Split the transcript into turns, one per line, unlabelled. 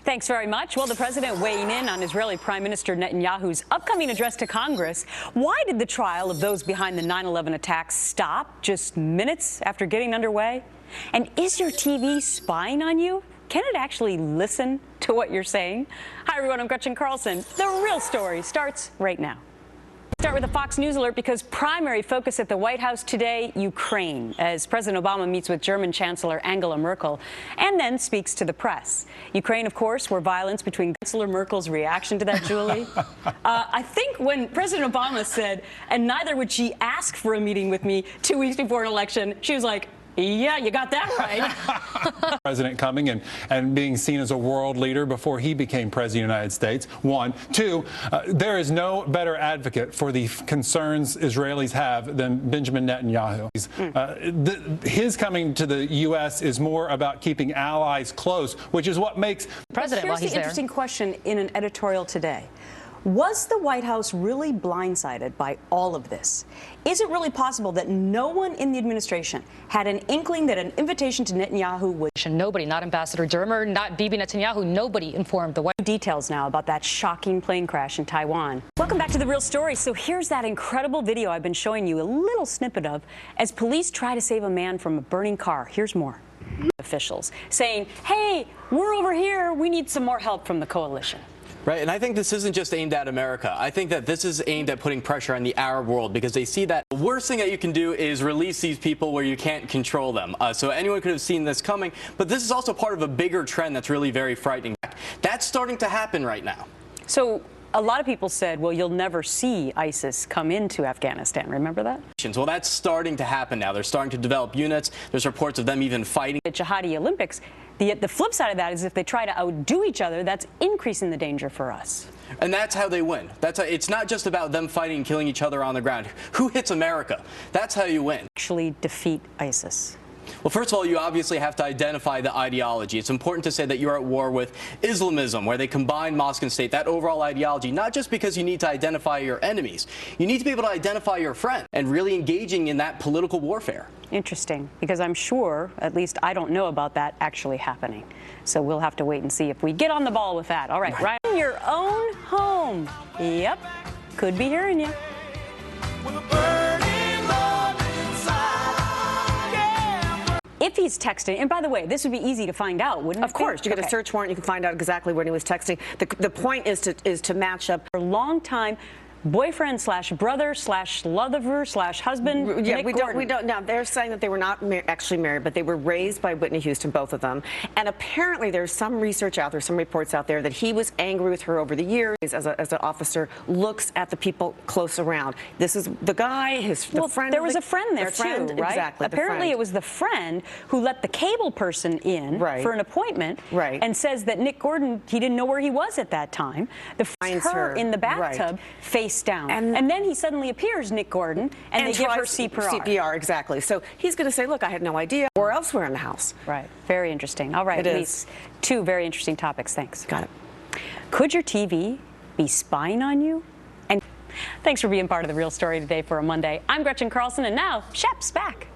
Thanks very much. Well, the president weighing in on Israeli Prime Minister Netanyahu's upcoming address to Congress. Why did the trial of those behind the 9/11 attacks stop just minutes after getting underway? And is your TV spying on you? Can it actually listen to what you're saying? Hi, everyone. I'm Gretchen Carlson. The real story starts right now. Start with a Fox News alert because primary focus at the White House today, Ukraine, as President Obama meets with German Chancellor Angela Merkel and then speaks to the press. Ukraine, of course, where violence between Chancellor Merkel's reaction to that, Julie. I think when President Obama said, and neither would she ask for a meeting with me 2 weeks before an election, she was like, yeah, you got that right.
President coming and being seen as a world leader before he became president of the United States, one. Two, there is no better advocate for the concerns Israelis have than Benjamin Netanyahu. His coming to the U.S. is more about keeping allies close, which is what makes
President. Here's the interesting question in an editorial today. Was the White House really blindsided by all of this? Is it really possible that no one in the administration had an inkling that an invitation to Netanyahu would...
Nobody, not Ambassador Dermer, not Bibi Netanyahu, nobody informed the White House.
Details now about that shocking plane crash in Taiwan. Welcome back to The Real Story. So here's that incredible video I've been showing you a little snippet of as police try to save a man from a burning car. Here's more. Officials saying, hey, we're over here. We need some more help from the coalition.
Right, and I think this isn't just aimed at America. I think that this is aimed at putting pressure on the Arab world because they see that the worst thing that you can do is release these people where you can't control them. So anyone could have seen this coming, but this is also part of a bigger trend that's really very frightening. That's starting to happen right now.
So a lot of people said, well, you'll never see ISIS come into Afghanistan. Remember that?
Well, that's starting to happen now. They're starting to develop units. There's reports of them even fighting.
The Jihadi Olympics, the flip side of that is if they try to outdo each other, that's increasing the danger for us.
And that's how they win. It's not just about them fighting and killing each other on the ground. Who hits America? That's how you win.
Actually defeat ISIS.
Well, first of all, you obviously have to identify the ideology. It's important to say that you're at war with Islamism, where they combine mosque and state, that overall ideology, not just because you need to identify your enemies. You need to be able to identify your friend and really engaging in that political warfare.
Interesting, because I'm sure, at least I don't know about that actually happening. So we'll have to wait and see if we get on the ball with that. All right, right in your own home. Yep, could be hearing you. If he's texting, and by the way, this would be easy to find out, wouldn't it?
Of course, you get a search warrant, you can find out exactly when he was texting. The point is to match up.
For a long time, boyfriend slash brother slash lover slash husband.
Yeah,
Nick
we
Gordon.
don't. Now they're saying that they were not actually married, but they were raised by Whitney Houston, both of them. And apparently, there's some research out there, some reports out there that he was angry with her over the years. As an officer, looks at the people close around. This is the guy, the friend.
There was a friend there too, right?
Exactly.
Apparently, it was the friend who let the cable person in for an appointment, and says that Nick Gordon, he didn't know where he was at that time. The finds her in the bathtub, face down, and then he suddenly appears, Nick Gordon, and they give her CPR.
CPR, exactly. So he's going to say, look, I had no idea, or elsewhere in the house.
Right. Very interesting. All right, Lise, two very interesting topics. Thanks.
Got it.
Could your TV be spying on you? And thanks for being part of The Real Story today for a Monday. I'm Gretchen Carlson, and now Shep's back.